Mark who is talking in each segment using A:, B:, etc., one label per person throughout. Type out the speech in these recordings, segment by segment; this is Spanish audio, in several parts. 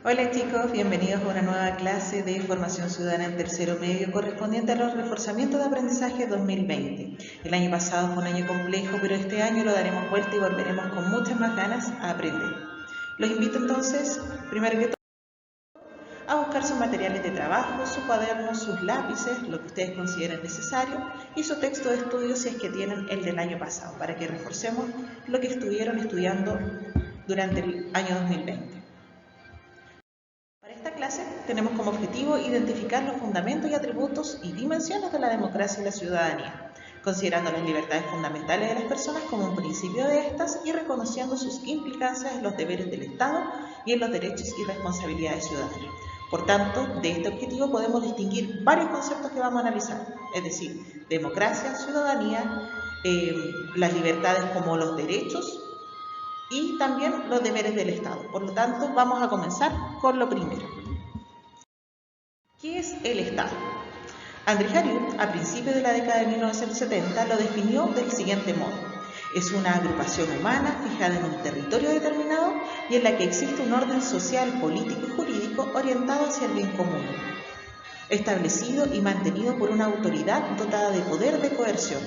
A: Hola chicos, bienvenidos a una nueva clase de Formación Ciudadana en tercero medio correspondiente a los reforzamientos de aprendizaje 2020. El año pasado fue un año complejo, pero este año lo daremos vuelta y volveremos con muchas más ganas a aprender. Los invito entonces, primero que todo, a buscar sus materiales de trabajo, sus cuadernos, sus lápices, lo que ustedes consideren necesario, y su texto de estudio si es que tienen el del año pasado, para que reforcemos lo que estuvieron estudiando durante el año 2020. Para esta clase tenemos como objetivo identificar los fundamentos y atributos y dimensiones de la democracia y la ciudadanía, considerando las libertades fundamentales de las personas como un principio de estas y reconociendo sus implicancias en los deberes del Estado y en los derechos y responsabilidades ciudadanas. Por tanto, de este objetivo podemos distinguir varios conceptos que vamos a analizar, es decir, democracia, ciudadanía, las libertades como los derechos, y también los deberes del Estado. Por lo tanto, vamos a comenzar con lo primero. ¿Qué es el Estado? André Gariud, a principios de la década de 1970, lo definió del siguiente modo. Es una agrupación humana fijada en un territorio determinado y en la que existe un orden social, político y jurídico orientado hacia el bien común, establecido y mantenido por una autoridad dotada de poder de coerción.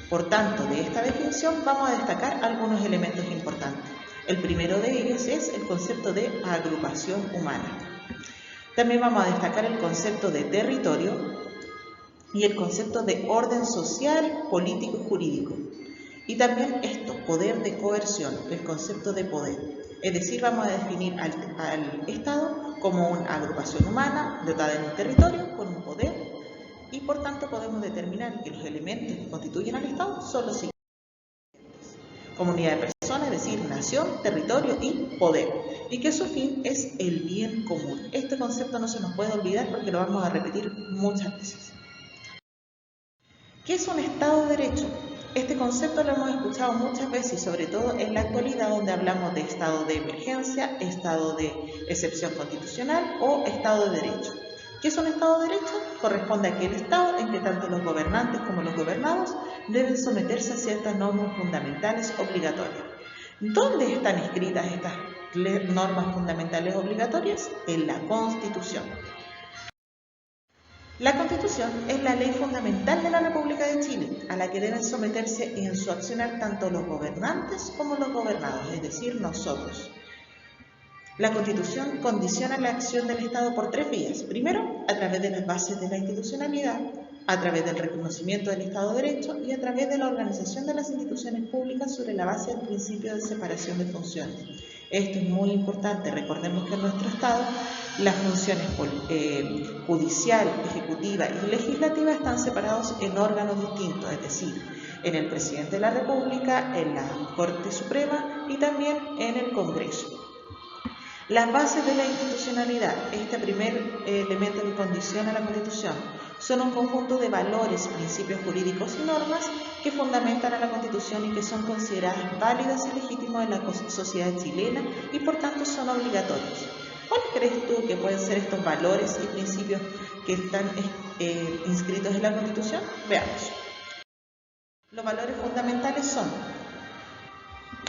A: Por tanto, de esta definición vamos a destacar algunos elementos importantes. El primero de ellos es el concepto de agrupación humana. También vamos a destacar el concepto de territorio y el concepto de orden social, político y jurídico. Y también esto, poder de coerción, el concepto de poder. Es decir, vamos a definir al Estado como una agrupación humana dotada en un territorio con un poder, y por tanto podemos determinar que los elementos que constituyen al Estado son los siguientes: comunidad de personas, es decir, nación, territorio y poder, y que su fin es el bien común. Este concepto no se nos puede olvidar porque lo vamos a repetir muchas veces. ¿Qué es un Estado de Derecho? Este concepto lo hemos escuchado muchas veces, sobre todo en la actualidad, donde hablamos de estado de emergencia, estado de excepción constitucional o estado de derecho. ¿Qué es un Estado de Derecho? Corresponde a aquel Estado en que tanto los gobernantes como los gobernados deben someterse a ciertas normas fundamentales obligatorias. ¿Dónde están escritas estas normas fundamentales obligatorias? En la Constitución. La Constitución es la ley fundamental de la República de Chile, a la que deben someterse en su accionar tanto los gobernantes como los gobernados, es decir, nosotros. La Constitución condiciona la acción del Estado por tres vías. Primero, a través de las bases de la institucionalidad, a través del reconocimiento del Estado de Derecho y a través de la organización de las instituciones públicas sobre la base del principio de separación de funciones. Esto es muy importante. Recordemos que en nuestro Estado las funciones judicial, ejecutiva y legislativa están separados en órganos distintos, es decir, en el Presidente de la República, en la Corte Suprema y también en el Congreso. Las bases de la institucionalidad, este primer elemento que condiciona la Constitución, son un conjunto de valores, principios jurídicos y normas que fundamentan a la Constitución y que son consideradas válidas y legítimas en la sociedad chilena y por tanto son obligatorios. ¿Cuáles crees tú que pueden ser estos valores y principios que están inscritos en la Constitución? Veamos. Los valores fundamentales son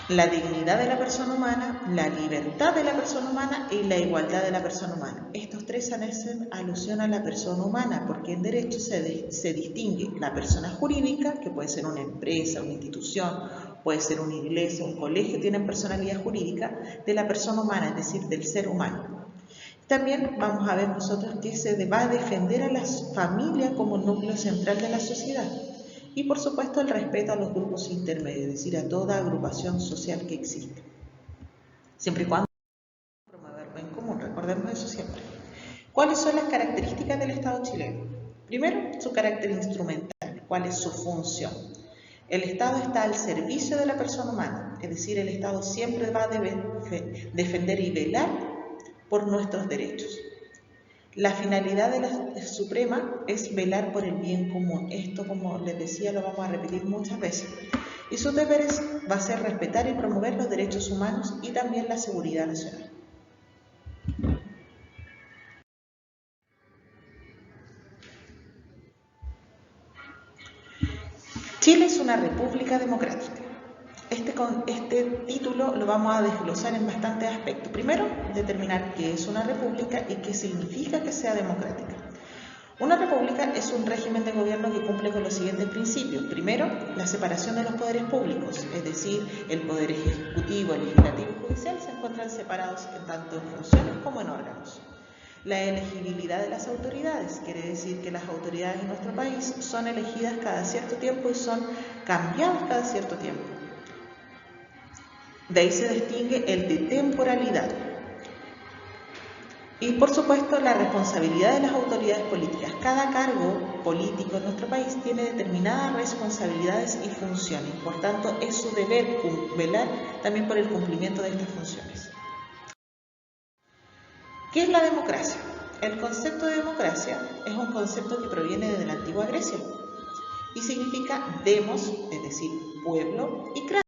A: la dignidad de la persona humana, la libertad de la persona humana y la igualdad de la persona humana. Estos tres hacen alusión a la persona humana, porque en derecho se distingue la persona jurídica, que puede ser una empresa, una institución, puede ser una iglesia, un colegio, tienen personalidad jurídica, de la persona humana, es decir, del ser humano. También vamos a ver nosotros que se va a defender a las familias como núcleo central de la sociedad. Y por supuesto el respeto a los grupos intermedios, es decir, a toda agrupación social que existe. Siempre y cuando promover el bien común, recordemos eso siempre. ¿Cuáles son las características del Estado chileno? Primero, su carácter instrumental. ¿Cuál es su función? El Estado está al servicio de la persona humana, es decir, el Estado siempre va a defender y velar por nuestros derechos. La finalidad de la Suprema es velar por el bien común. Esto, como les decía, lo vamos a repetir muchas veces. Y sus deberes va a ser respetar y promover los derechos humanos y también la seguridad nacional. Chile es una república democrática. Este título lo vamos a desglosar en bastantes aspectos. Primero, determinar qué es una república y qué significa que sea democrática. Una república es un régimen de gobierno que cumple con los siguientes principios. Primero, la separación de los poderes públicos, es decir, el poder ejecutivo, legislativo y judicial se encuentran separados tanto en funciones como en órganos. La elegibilidad de las autoridades, quiere decir que las autoridades en nuestro país son elegidas cada cierto tiempo y son cambiadas cada cierto tiempo. De ahí se distingue el de temporalidad. Y por supuesto la responsabilidad de las autoridades políticas. Cada cargo político en nuestro país tiene determinadas responsabilidades y funciones. Por tanto, es su deber velar también por el cumplimiento de estas funciones. ¿Qué es la democracia? El concepto de democracia es un concepto que proviene de la antigua Grecia y significa demos, es decir, pueblo, y kratos,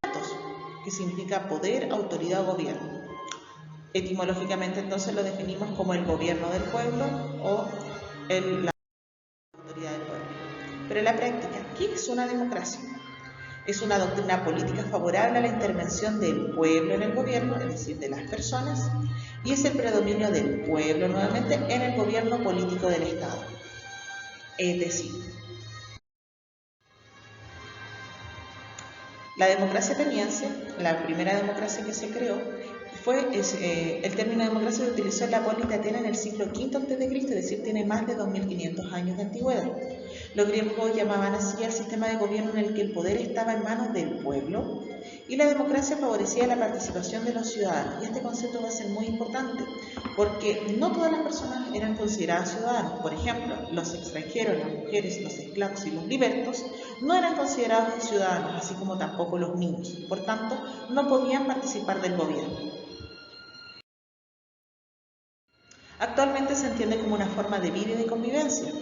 A: que significa poder, autoridad o gobierno. Etimológicamente entonces lo definimos como el gobierno del pueblo o la autoridad del pueblo. Pero en la práctica, ¿qué es una democracia? Es una doctrina política favorable a la intervención del pueblo en el gobierno, es decir, de las personas, y es el predominio del pueblo nuevamente en el gobierno político del Estado. Es decir, la democracia ateniense, la primera democracia que se creó, el término democracia se utilizó en la polis de Atenas en el siglo V a.C., es decir, tiene más de 2500 años de antigüedad. Los griegos llamaban así al sistema de gobierno en el que el poder estaba en manos del pueblo y la democracia favorecía la participación de los ciudadanos. Y este concepto va a ser muy importante porque no todas las personas eran consideradas ciudadanos. Por ejemplo, los extranjeros, las mujeres, los esclavos y los libertos no eran considerados ciudadanos, así como tampoco los niños. Por tanto, no podían participar del gobierno. Actualmente se entiende como una forma de vida y de convivencia.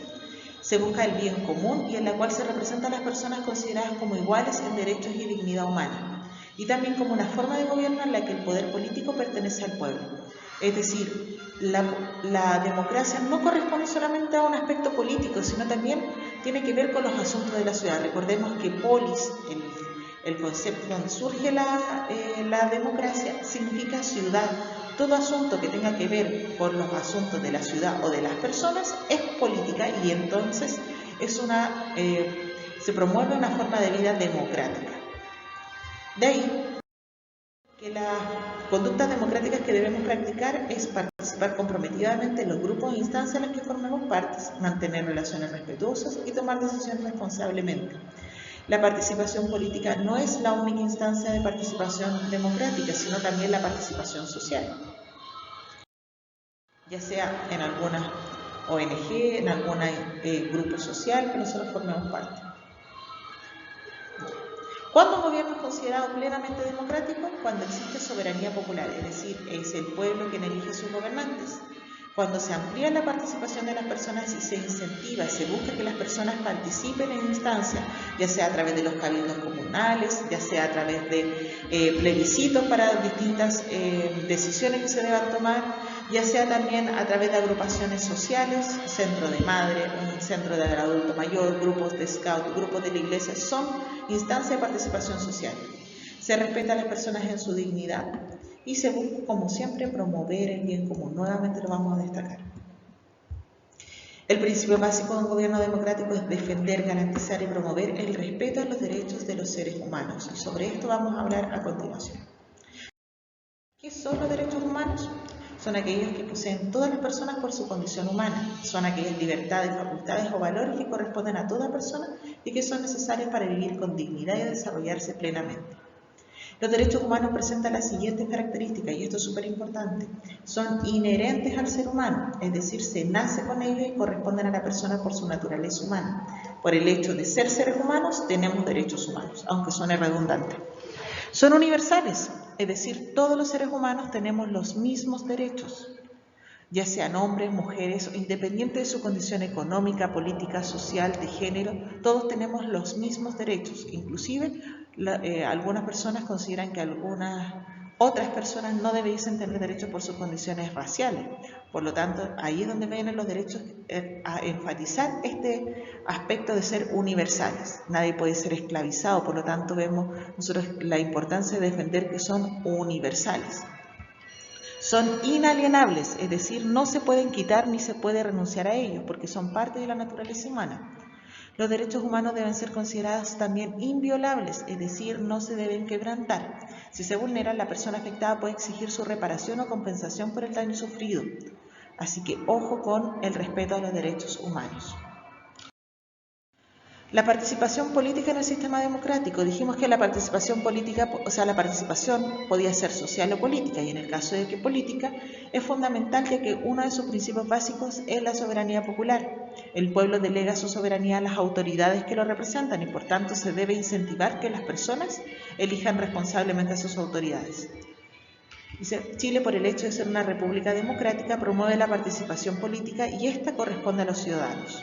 A: Se busca el bien común y en la cual se representan a las personas consideradas como iguales en derechos y dignidad humana, y también como una forma de gobierno en la que el poder político pertenece al pueblo. Es decir, la democracia no corresponde solamente a un aspecto político, sino también tiene que ver con los asuntos de la ciudad. Recordemos que polis, el concepto donde surge la democracia, significa ciudad. Todo asunto que tenga que ver con los asuntos de la ciudad o de las personas es política y entonces se promueve una forma de vida democrática. De ahí que las conductas democráticas que debemos practicar es participar comprometidamente en los grupos e instancias en las que formemos partes, mantener relaciones respetuosas y tomar decisiones responsablemente. La participación política no es la única instancia de participación democrática, sino también la participación social, ya sea en alguna ONG, en algún grupo social que nosotros formemos parte. ¿Cuándo un gobierno es considerado plenamente democrático? Cuando existe soberanía popular, es decir, es el pueblo quien elige a sus gobernantes. Cuando se amplía la participación de las personas y se incentiva, se busca que las personas participen en instancias, ya sea a través de los cabildos comunales, ya sea a través de plebiscitos para distintas decisiones que se deban tomar, ya sea también a través de agrupaciones sociales, centro de madre, centro del adulto mayor, grupos de scout, grupos de la iglesia, son instancias de participación social. Se respeta a las personas en su dignidad y se busca, como siempre, promover el bien común. Nuevamente lo vamos a destacar. El principio básico de un gobierno democrático es defender, garantizar y promover el respeto a los derechos de los seres humanos. Y sobre esto vamos a hablar a continuación. ¿Qué son los derechos humanos? Son aquellos que poseen todas las personas por su condición humana. Son aquellas libertades, facultades o valores que corresponden a toda persona y que son necesarios para vivir con dignidad y desarrollarse plenamente. Los derechos humanos presentan las siguientes características, y esto es súper importante. Son inherentes al ser humano, es decir, se nace con ellos y corresponden a la persona por su naturaleza humana. Por el hecho de ser seres humanos, tenemos derechos humanos, aunque suene redundante. Son universales, es decir, todos los seres humanos tenemos los mismos derechos, ya sean hombres, mujeres, independiente de su condición económica, política, social, de género, todos tenemos los mismos derechos. Inclusive, algunas personas consideran que algunos Otras personas no debiesen tener derechos por sus condiciones raciales. Por lo tanto, ahí es donde vienen los derechos a enfatizar este aspecto de ser universales. Nadie puede ser esclavizado, por lo tanto vemos nosotros la importancia de defender que son universales. Son inalienables, es decir, no se pueden quitar ni se puede renunciar a ellos, porque son parte de la naturaleza humana. Los derechos humanos deben ser considerados también inviolables, es decir, no se deben quebrantar. Si se vulneran, la persona afectada puede exigir su reparación o compensación por el daño sufrido. Así que ojo con el respeto a los derechos humanos. La participación política en el sistema democrático. Dijimos que la participación política, la participación podía ser social o política, y en el caso de que política, es fundamental ya que uno de sus principios básicos es la soberanía popular. El pueblo delega su soberanía a las autoridades que lo representan y por tanto se debe incentivar que las personas elijan responsablemente a sus autoridades. Dice, Chile, por el hecho de ser una república democrática, promueve la participación política y esta corresponde a los ciudadanos.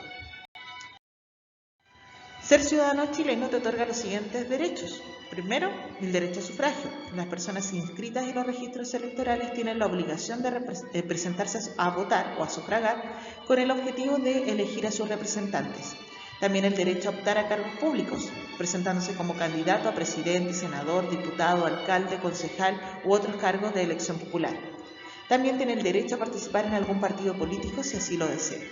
A: Ser ciudadano chileno te otorga los siguientes derechos. Primero, el derecho a sufragio. Las personas inscritas en los registros electorales tienen la obligación de presentarse a votar o a sufragar con el objetivo de elegir a sus representantes. También el derecho a optar a cargos públicos, presentándose como candidato a presidente, senador, diputado, alcalde, concejal u otros cargos de elección popular. También tiene el derecho a participar en algún partido político si así lo desea.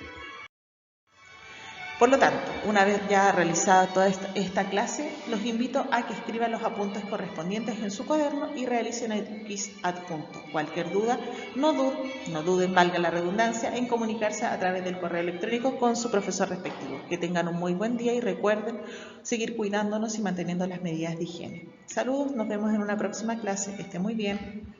A: Por lo tanto, una vez ya realizada toda esta clase, los invito a que escriban los apuntes correspondientes en su cuaderno y realicen el quiz adjunto. Cualquier duda, no duden, valga la redundancia, en comunicarse a través del correo electrónico con su profesor respectivo. Que tengan un muy buen día y recuerden seguir cuidándonos y manteniendo las medidas de higiene. Saludos, nos vemos en una próxima clase. Que esté muy bien.